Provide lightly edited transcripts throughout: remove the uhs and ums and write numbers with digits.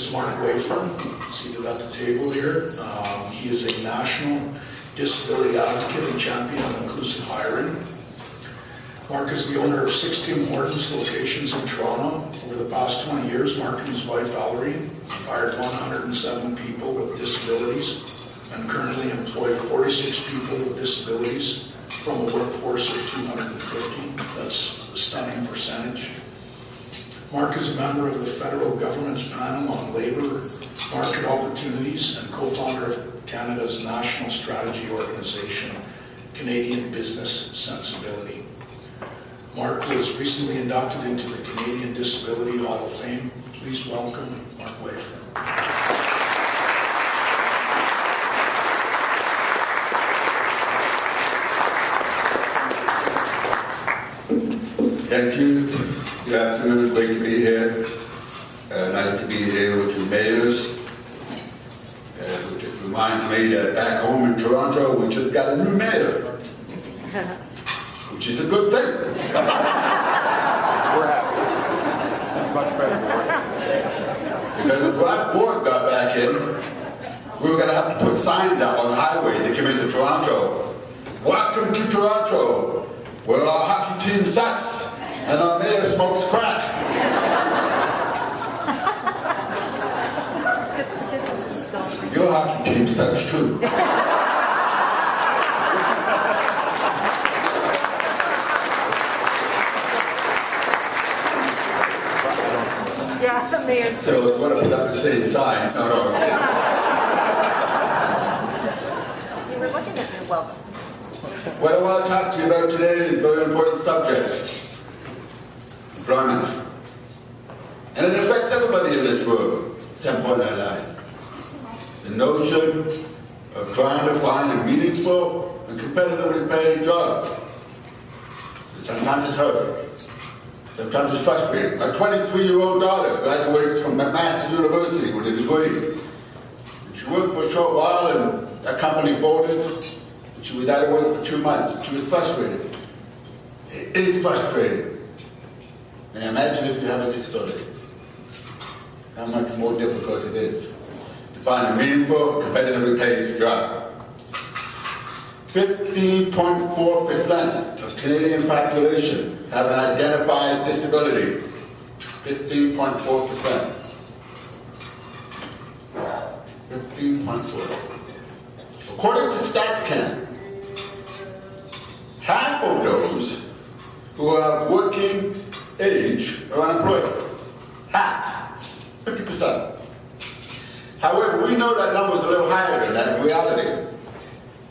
is Mark Wafer, seated at the table here. He is a national disability advocate and champion of inclusive hiring. Mark is the owner of 6 Tim Hortons locations in Toronto. Over the past 20 years, Mark and his wife Valerie have hired 107 people with disabilities and currently employ 46 people with disabilities from a workforce of 250. That's a stunning percentage. Mark is a member of the federal government's panel on labour market opportunities and co-founder of Canada's national strategy organisation, Canadian Business Sensibility. Mark was recently inducted into the Canadian Disability Hall of Fame. Please welcome Mark Wafer. Thank you. Good afternoon. Great to be here. Nice to be here with you mayors. Which just reminds me that back home in Toronto, we just got a new mayor, which is a good thing. We're happy. Much better. Because if Rob Ford got back in, we were going to have to put signs up on the highway to come into Toronto. Welcome to Toronto, where our hockey team sucks and our mayor smokes crack. Your hockey team sucks too. Yeah, the mayor. So we're going to put up the same sign. No. You were looking at me, welcome. What I want to talk to you about today is a very important subject. Employment. And it affects everybody in this room at some point in their lives. The notion of trying to find a meaningful and competitively paid job. Sometimes it's hard. Sometimes it's frustrating. A 23-year-old daughter graduated from McMaster University with a degree. She worked for a short while and that company folded. She was out of work for 2 months. She was frustrated. It is frustrating. Now imagine if you have a disability. How much more difficult it is to find a meaningful, competitively paid job. 15.4% of Canadian population have an identified disability. 15.4%. 15.4%. According to StatsCan, half of those who are working age are unemployed. Half. 50%. However, we know that number is a little higher than that in reality.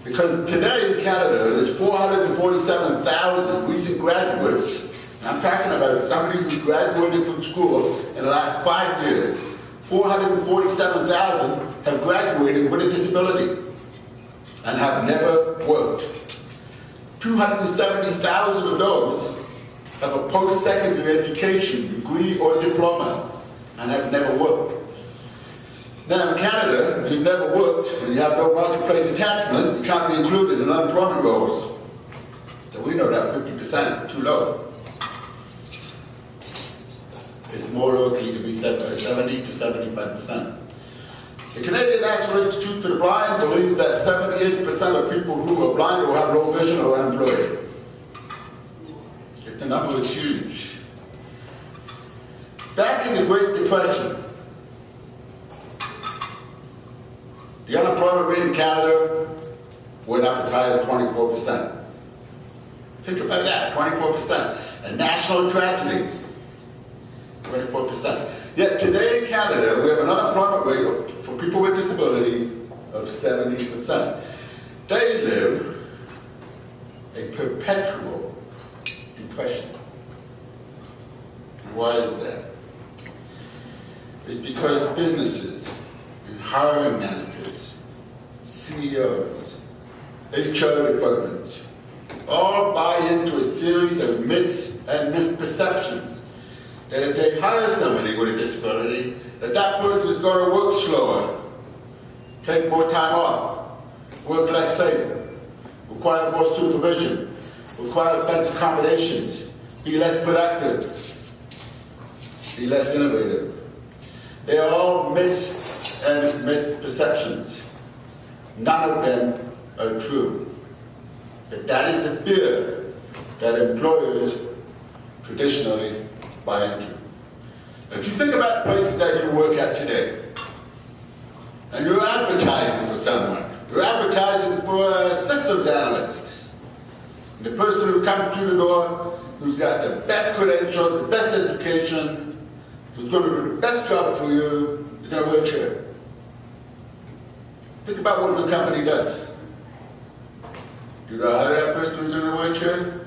Because today in Canada, there's 447,000 recent graduates, and I'm talking about somebody who graduated from school in the last 5 years. 447,000 have graduated with a disability and have never worked. 270,000 of those have a post-secondary education, degree or diploma, and have never worked. Now in Canada, if you've never worked and you have no marketplace attachment, you can't be included in unemployment rolls. So we know that 50% is too low. It's more likely to be 70 to 75%. The Canadian National Institute for the Blind believes that 78% of people who are blind or have low vision are unemployed. The number is huge. Back in the Great Depression, the unemployment rate in Canada went up as high as 24%. Think about that, 24%. A national tragedy, 24%. Yet today in Canada, we have an unemployment rate for people with disabilities of 70%. They live a perpetual depression. And why is that? It's because businesses and hiring managers, CEOs, HR departments, all buy into a series of myths and misperceptions that if they hire somebody with a disability, that person is going to work slower, take more time off, work less safe, require more supervision, require better accommodations, be less productive, be less innovative. They are all myths and misperceptions. None of them are true. But that is the fear that employers traditionally buy into. If you think about the places that you work at today, and you're advertising for someone, you're advertising for a systems analyst, and the person who comes through the door, who's got the best credentials, the best education, who's going to do the best job for you, is in a wheelchair. Think about what the company does. Do they hire that person who's in a wheelchair?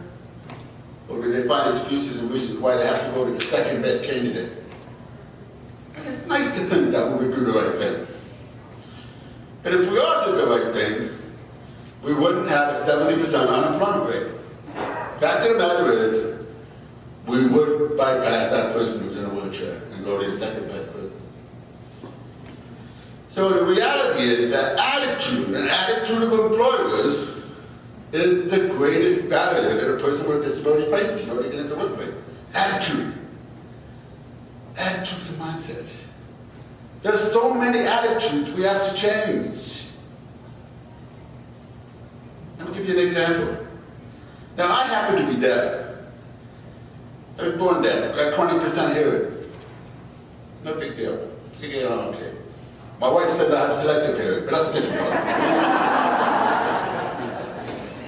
Or do they find excuses and reasons why they have to go to the second best candidate? And it's nice to think that we would do the right thing. But if we all did the right thing, we wouldn't have a 70% unemployment rate. Fact of the matter is, we would bypass that person who's in a wheelchair and go to the second best person. So the reality is that attitude, and attitude of employers, is the greatest barrier that a person with a disability faces in order to get into the workplace. Attitude. Attitudes and mindsets. There's so many attitudes we have to change. Let me give you an example. Now, I happen to be deaf. I was born deaf. I got 20% hearing. No big deal. I get on okay. My wife said I have selective hearing, but that's a different problem.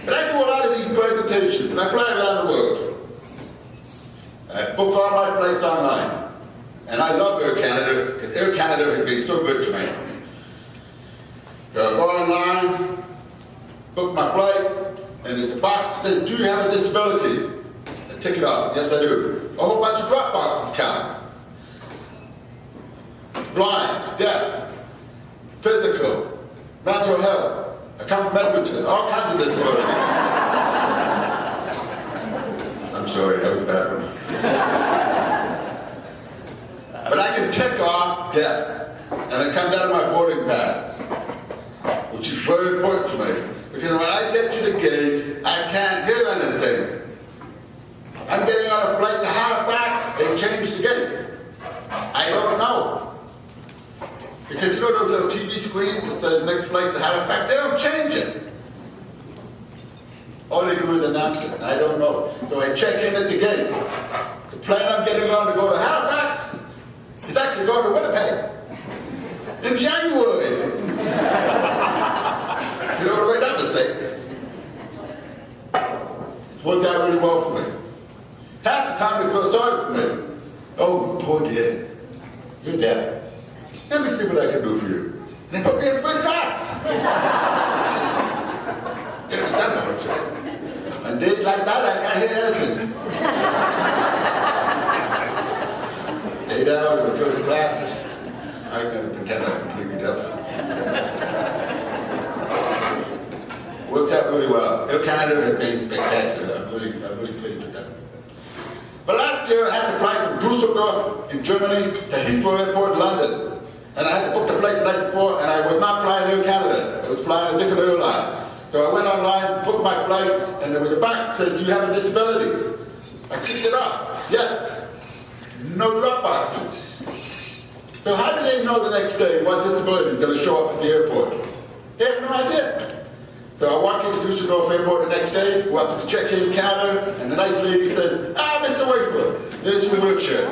But I do a lot of these presentations, and I fly around the world. I book all my flights online. And I love Air Canada, because Air Canada has been so good to me. So I go online, book my flight, and there's a box that says, do you have a disability? I tick it off. Yes, I do. A whole bunch of drop boxes count. Blind, deaf, physical, mental health. I come from Edmonton, all kinds of disabilities. I'm sorry, that was a bad one. But I can tick off deaf, and it comes out of my boarding pass, which is very important to me. Because when I get to the gate, I can't hear anything. I'm getting on a flight to Halifax, they changed the gate. I don't know. Because you know those little TV screens that says next flight to Halifax? They don't change it. All they do is announce it, and I don't know. So I check in at the gate. The plane I'm getting on to go to Halifax is actually going to Winnipeg in January. You know, right down the state. It's worked out really well for me. Half the time they feel sorry for me. Oh, poor dear. You're deaf. Let me see what I can do for you. They put me in first class. You understand what I'm saying? On days like that, I can't hear anything. 8 hours in first class, I can pretend I'm completely deaf. Worked out really well. Air Canada has been spectacular. I'm really pleased with that. But last year, I had to fly from Düsseldorf in Germany to Heathrow Airport in London. And I had to book the flight the night before, and I was not flying Air Canada. I was flying a different airline. So I went online, booked my flight, and there was a box that says, do you have a disability? I clicked it off. Yes. No drop boxes. So how do they know the next day what disability is going to show up at the airport? They have no idea. So I walk into Düsseldorf Airport the next day, go up to the check-in counter, and the nice lady said, Mr. Wafer, there's your wheelchair.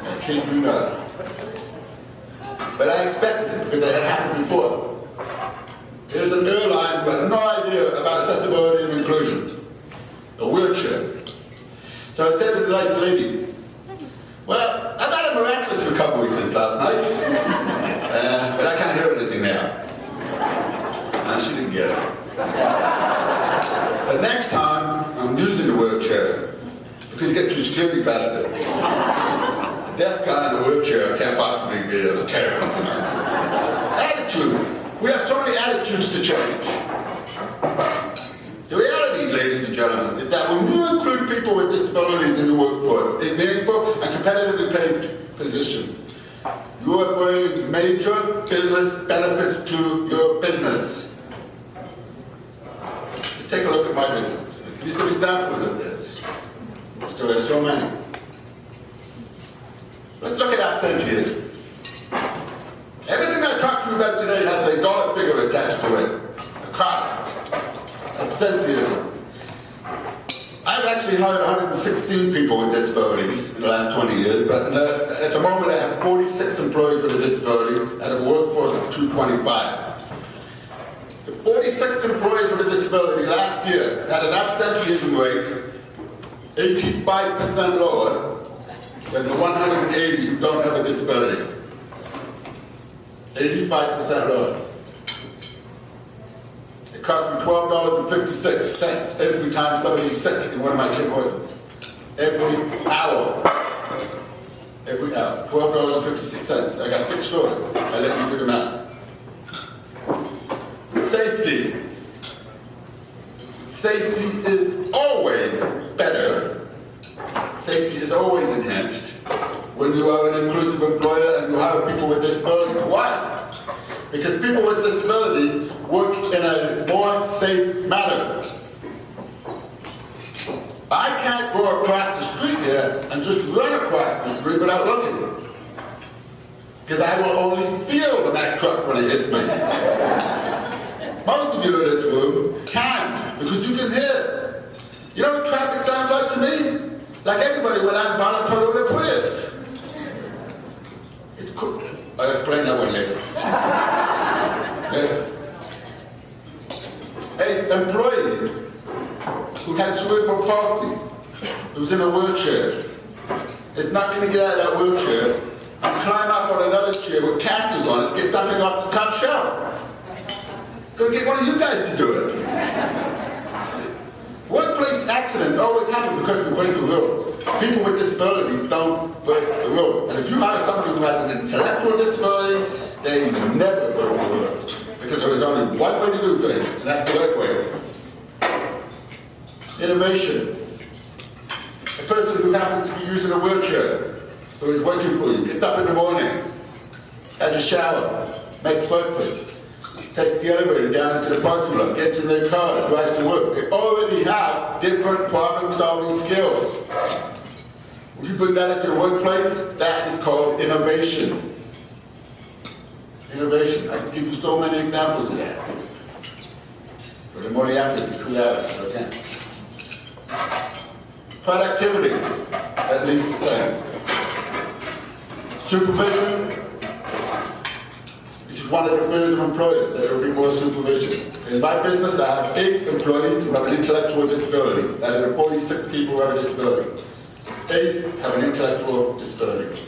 I kid you not. But I expected it because it had happened before. Here's an airline who had no idea about accessibility and inclusion. A wheelchair. So I said to the nice lady, well, I've had a miraculous recovery since last night, but I can't hear anything now. And she didn't get it. But next time, I'm using the wheelchair because you get through security faster. A deaf guy in a wheelchair can't possibly be a terrorist. Attitude. We have so many attitudes to change. The reality, ladies and gentlemen, is that when you include people with disabilities in the workforce, in meaningful and competitively paid positions, you are bringing major business benefits to your business. Let's take a look at my business. Give you some examples of this. So there's so many. absenteeism. Everything I talked to you about today has a dollar figure attached to it. A cost. Absenteeism. I've actually hired 116 people with disabilities in the last 20 years, but at the moment I have 46 employees with a disability at a workforce of 225. The 46 employees with a disability last year had an absenteeism rate 85% lower than the 180 who don't have a disability. 85% lower. It cost me $12.56 every time somebody's sick in one of my Tim Hortons. Every hour. Every hour. $12.56. I got 6 stores. I let you do the math. Safety. Safety is always better. Safety is always enhanced when you are an inclusive employer and you hire people with disabilities. Why? Because people with disabilities work in a more safe manner. I can't go across the street here and just run across the street without looking. Because I will only feel the Mack truck when it hits me. Most of you in this room can, because you can hear. You know what traffic sounds like to me? Like everybody when I'm on a Toyota Prius. It could. I'll explain that one later. Yes. An employee who has cerebral palsy, who's in a wheelchair, is not going to get out of that wheelchair and climb up on another chair with casters on it, get something off the top shelf. Go get one of you guys to do it. Workplace accidents always happen because we break the rules. People with disabilities don't break the rules. And if you hire somebody who has an intellectual disability, they never break the rules. Because there is only one way to do things, and that's the right way. Innovation. A person who happens to be using a wheelchair, who is working for you, gets up in the morning, has a shower, makes breakfast, takes the elevator down into the parking lot, gets in their car, drives to work. They already have different problem-solving skills. If you bring that into the workplace, that is called innovation. Innovation. I can give you so many examples of that. But I'm only after 2 hours, so I can't. Productivity, at least the same. Supervision. This is one of the fears of employers, that there will be more supervision. In my business, I have 8 employees who have an intellectual disability. Out of the 46 people who have a disability, 8 have an intellectual disability.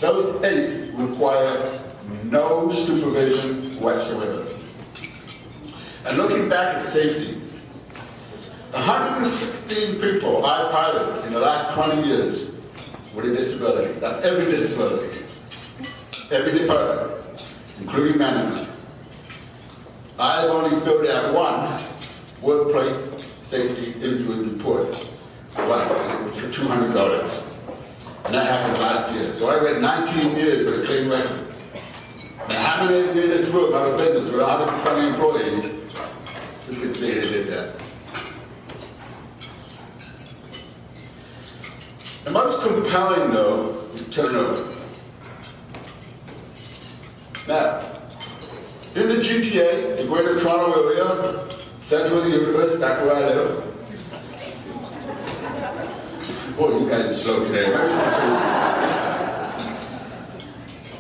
Those 8 require no supervision whatsoever. And looking back at safety, 116 people I've hired in the last 20 years with a disability. That's every disability. Every department, including management. I've only filled out one workplace safety injury report. One, it was for $200. And that happened last year. So I went 19 years with a clean record. Now, how many of you in this room have a business with 120 employees who can say they did that? The most compelling, though, is turnover. Now, in the GTA, the Greater Toronto Area, central of the universe, back where I live. Boy, you guys are slow today.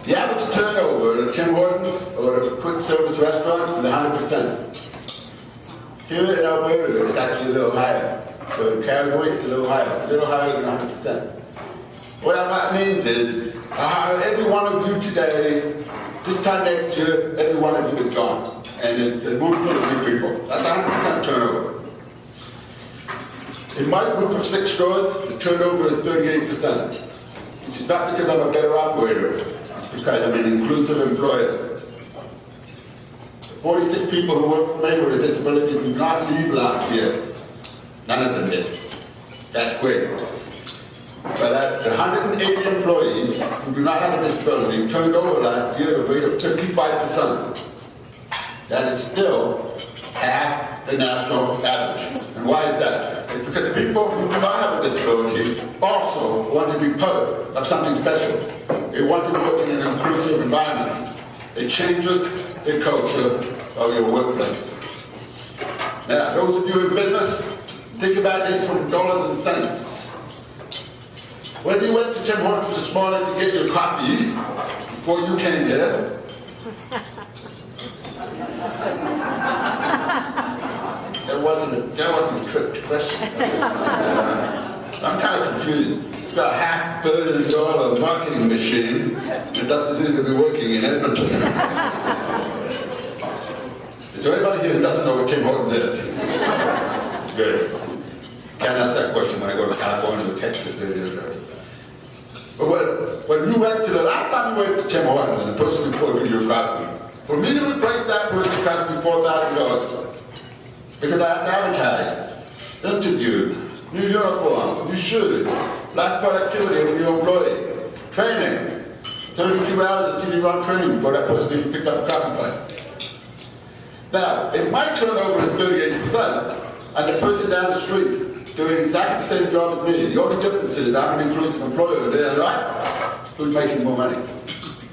The average turnover at a Tim Hortons or a quick service restaurant is 100%. Here in Alberta, it's actually a little higher. So in Calgary, it's a little higher. It's a little higher than 100%. What that means is, every one of you today, this time next year, every one of you is gone. And it's a group full of new people. That's 100% turnover. In my group of 6 stores, the turnover is 38%. This is not because I'm a better operator. It's because I'm an inclusive employer. The 46 people who work for me with a disability did not leave last year. None of them did. That's great. But the 180 employees who do not have a disability turned over last year at a rate of 55%. That is still half the national average. And why is that? It's because people who do not have a disability also want to be part of something special. you want to work in an inclusive environment. It changes the culture of your workplace. Now, those of you in business, think about this from dollars and cents. When you went to Tim Hortons this morning to get your coffee, before you came here, that wasn't a trick question. I'm kind of confused. It's got a $500 million marketing machine that doesn't seem to be working in Edmonton. Is there anybody here who doesn't know what Tim Hortons is? Good. Can't ask that question when I go to California or Texas. But when you went to the last time you went to Tim Hortons and the person reported your coffee, for me to replace that person cost me $4,000 because I advertised, interviewed, new uniform, new shoes, last productivity of a new employee, training, 32 hours of CD-ROM training before that person even picked up a coffee pot. Now, if my turnover is 38% and the person down the street doing exactly the same job as me, the only difference is I'm an inclusive employer, they're not, who's making more money?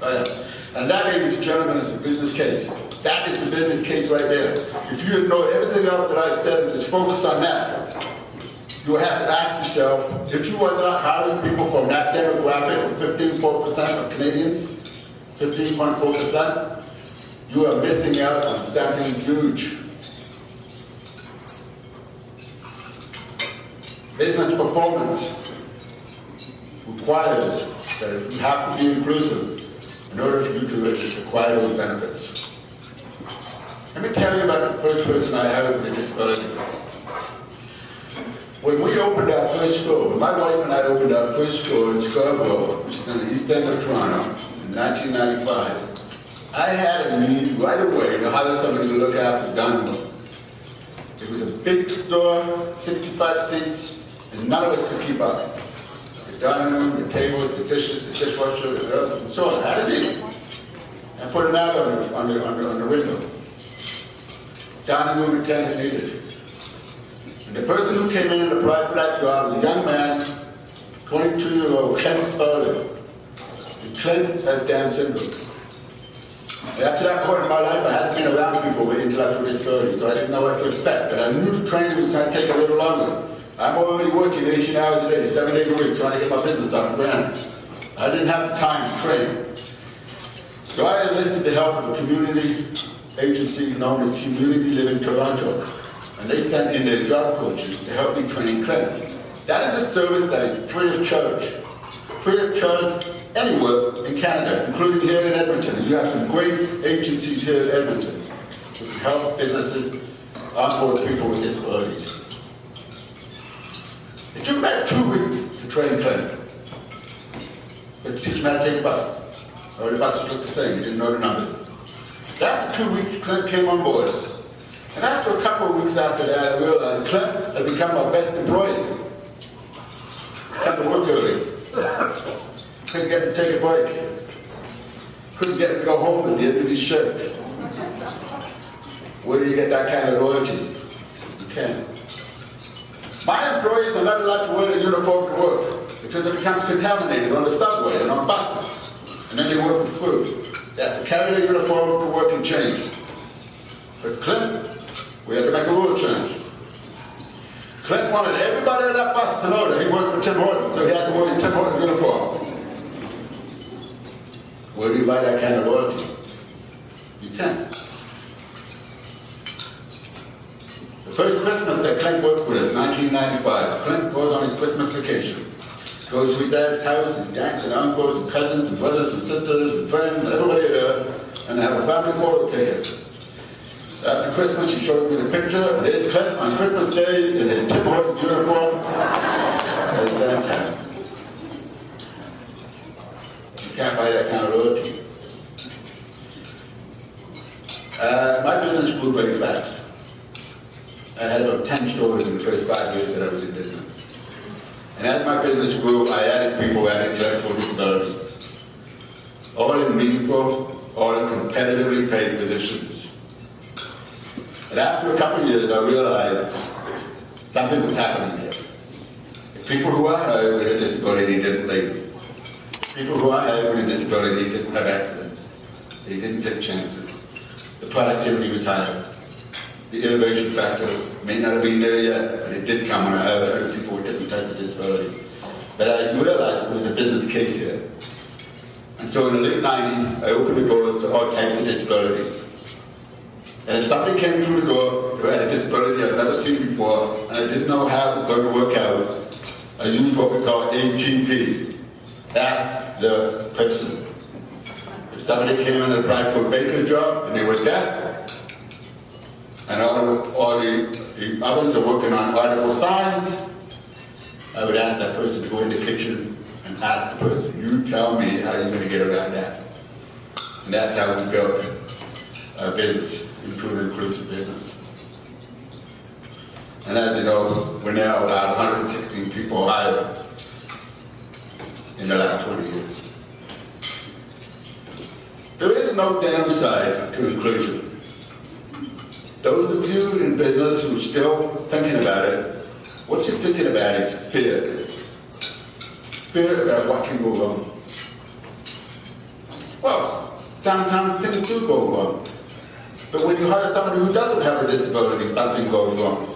Oh, yeah. And that, ladies and gentlemen, is the business case. That is the business case right there. If you ignore everything else that I said and just focus on that, you have to ask yourself, if you are not hiring people from that demographic of 15.4% of Canadians, 15.4%, you are missing out on something huge. Business performance requires that you have to be inclusive in order for you to acquire those benefits. Let me tell you about the first person I hired with a disability. When we opened our first store, when my wife and I opened our first store in Scarborough, which is in the east end of Toronto, in 1995, I had a need right away to hire somebody to look after the dining room. It was a big store, 65 seats, and none of us could keep up. The dining room, the tables, the dishes, the dishwasher, and so on. I had a need. I put an ad on the window. Dining room attendant needed. And the person who came in and applied for that job was a young man, 22-year-old Clint Spaulding. And Clint has Down syndrome. And after that point in my life, I hadn't been around people waiting until after his 30s, so I didn't know what to expect. But I knew the training was going to take a little longer. I'm already working 18 hours a day, 7 days a week, trying to get my business off the ground. I didn't have the time to train. So I enlisted the help of a community agency known as Community Living Toronto. And they sent in their job coaches to help me train Clint. That is a service that is free of charge. Free of charge anywhere in Canada, including here in Edmonton. And you have some great agencies here in Edmonton that can help businesses onboard people with disabilities. It took about 2 weeks to train Clint. But to teach him how to take a bus. Or the buses looked the same, he didn't know the numbers. After 2 weeks, Clint came on board. And after a couple of weeks after that, I realized Clint had become my best employee. Had to work early. Couldn't get to take a break. Couldn't get to go home at the end of his shift. Where do you get that kind of loyalty? You can't. My employees are not allowed to wear a uniform to work because it becomes contaminated on the subway and on buses. And then they work with food. They have to carry their uniform to work and change. But Clint, we had to make a rule change. Clint wanted everybody on that bus to know that he worked for Tim Hortons, so he had to wear a Tim Hortons uniform. Where do you buy that kind of loyalty? You can't. The first Christmas that Clint worked with us, 1995, Clint goes on his Christmas vacation. Goes to his dad's house, and aunts and uncles and cousins and brothers and sisters and friends and everybody there, and they have a family photo taken. After Christmas, he showed me the picture, and there's Clint on Christmas Day in his Tim Hortons uniform and his dad's hat. You can't buy that kind of loyalty. My business grew very fast. I had about 10 stores in the first 5 years that I was in business. And as my business grew, I added people with intellectual disabilities. All in meaningful, all in competitively paid positions. And after a couple of years, I realized something was happening here. The people who I hired with a disability didn't leave. People who I had with a disability didn't have accidents. They didn't take chances. The productivity was higher. The innovation factor may not have been there yet, but it did come when I heard people with different types of disability. But I realized there was a business case here. And so in the late 90s, I opened the doors to all types of disabilities. And if somebody came through the door who had a disability I've never seen before, and I didn't know how it was going to work out, I used what we call AGP. Ask the person. If somebody came in and applied for a baker's job and they were deaf, and all the others are working on audible signs, I would ask that person to go in the kitchen and ask the person, you tell me how you're going to get around that. And that's how we built our business into an inclusive business. And as you know, we're now about 116 people hired in the last 20 years. There is no downside to inclusion. Those of you in business who are still thinking about it, what you're thinking about is fear. Fear about what can go wrong. Well, sometimes things do go wrong. But when you hire somebody who doesn't have a disability, something goes wrong.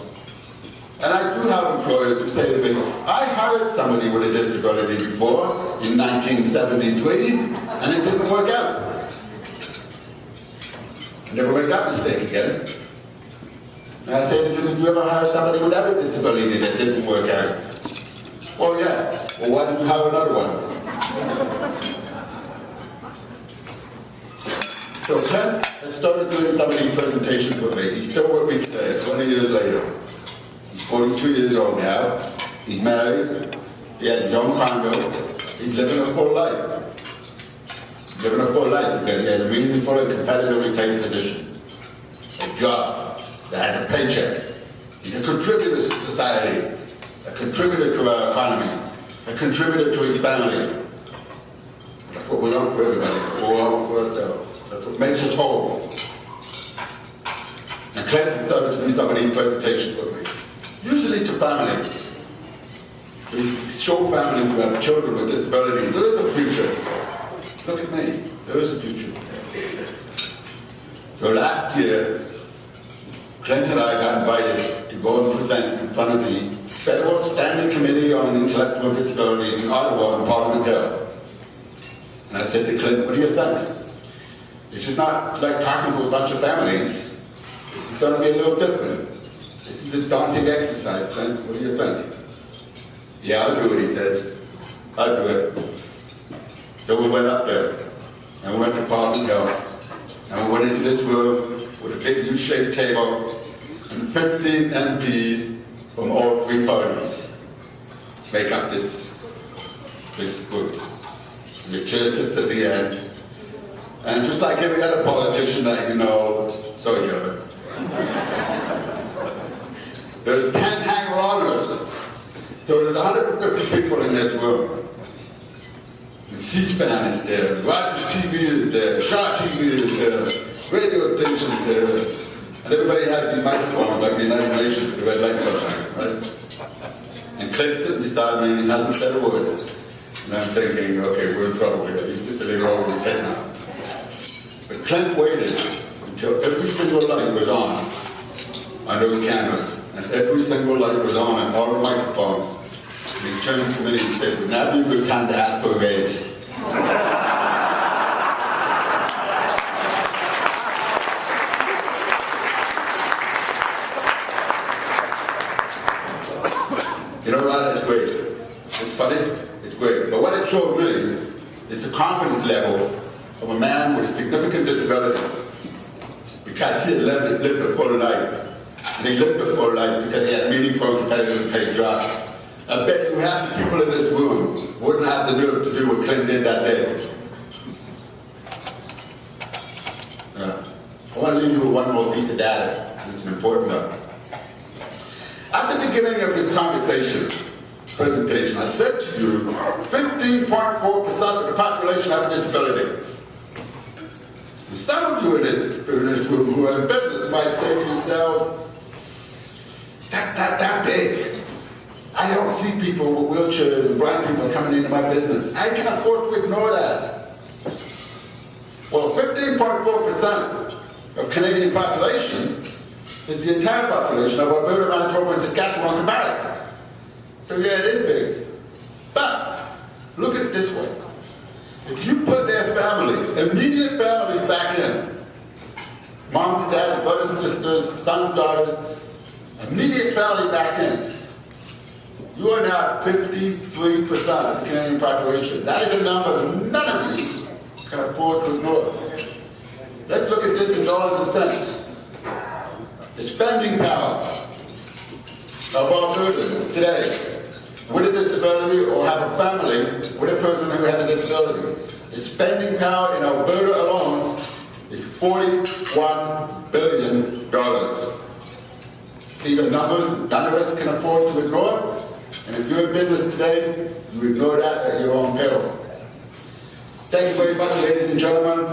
And I do have employers who say to me, I hired somebody with a disability before in 1973, and it didn't work out. I never make that mistake again. And I say to them, did you ever hire somebody without a disability that didn't work out? Well, yeah. Well, why did you hire another one? So Clint has started doing some of these presentations with me. He's still with me today, 20 years later. He's 42 years old now. He's married. He has his own condo. He's living a full life. Living a full life because he has a meaningful and competitively paid position. A job that has a paycheck. He's a contributor to society. A contributor to our economy. A contributor to his family. That's what we want for everybody. We want for ourselves. That's what makes us whole. And Clint started to do some of these presentations with me. Usually to families. We show families who have children with disabilities, there is a future. Look at me, there is a future. So last year, Clint and I got invited to go and present in front of the Federal Standing Committee on Intellectual Disabilities in Ottawa on Parliament Hill. And I said to Clint, what do you think? This is not like talking to a bunch of families. This is going to be a little different. This is a daunting exercise, Clint. What do you think? Yeah, I'll do it, he says. I'll do it. So we went up there, and we went to Parliament Hill, and we went into this room with a big U-shaped table, and 15 MPs from all three parties make up this group. And the chair sits at the end, and just like every other politician that you know, so you know. There's 10 hanger-oners. So there's 150 people in this room. The C-SPAN is there, Rogers TV is there, Shaw TV is there, radio station is there, and everybody has these microphones like the United Nations, the red light on, right? And Clint's sitting beside me and he hasn't said a word. And I'm thinking, okay, we're in trouble here. He's just a little over his head now. But Clint waited until every single light was on those cameras, and every single light was on all the microphones. And he turned to me and said, would now be a good time to ask for a raise. You know what? That's great. It's funny. It's great. But what it showed me is the confidence level of a man with a significant disability, because he had lived a full life. And he lived a full life because he had meaningful, competitive paid jobs. I bet you half the people in this room wouldn't have the nerve to do what Clint did that day. I want to leave you with one more piece of data. It's an important one. At the beginning of this presentation, I said to you, 15.4% of the population have a disability. And some of you in this room who are in business might say to yourself, that big. I don't see people with wheelchairs and blind people coming into my business. I can afford to ignore that. Well, 15.4% of Canadian population is the entire population of Alberta, Manitoba, and Saskatchewan combined. So yeah, it is big. But look at it this way. If you put their family, immediate family back in, moms, dads, brothers and sisters, sons, daughters, immediate family back in, you are now 53% of the Canadian population. That is a number that none of you can afford to ignore. Let's look at this in dollars and cents. The spending power of Albertans today with a disability or have a family with a person who has a disability. The spending power in Alberta alone is $41 billion. These are numbers none of us can afford to ignore. And if you're in business today, you ignore that at your own peril. Thank you very much, ladies and gentlemen.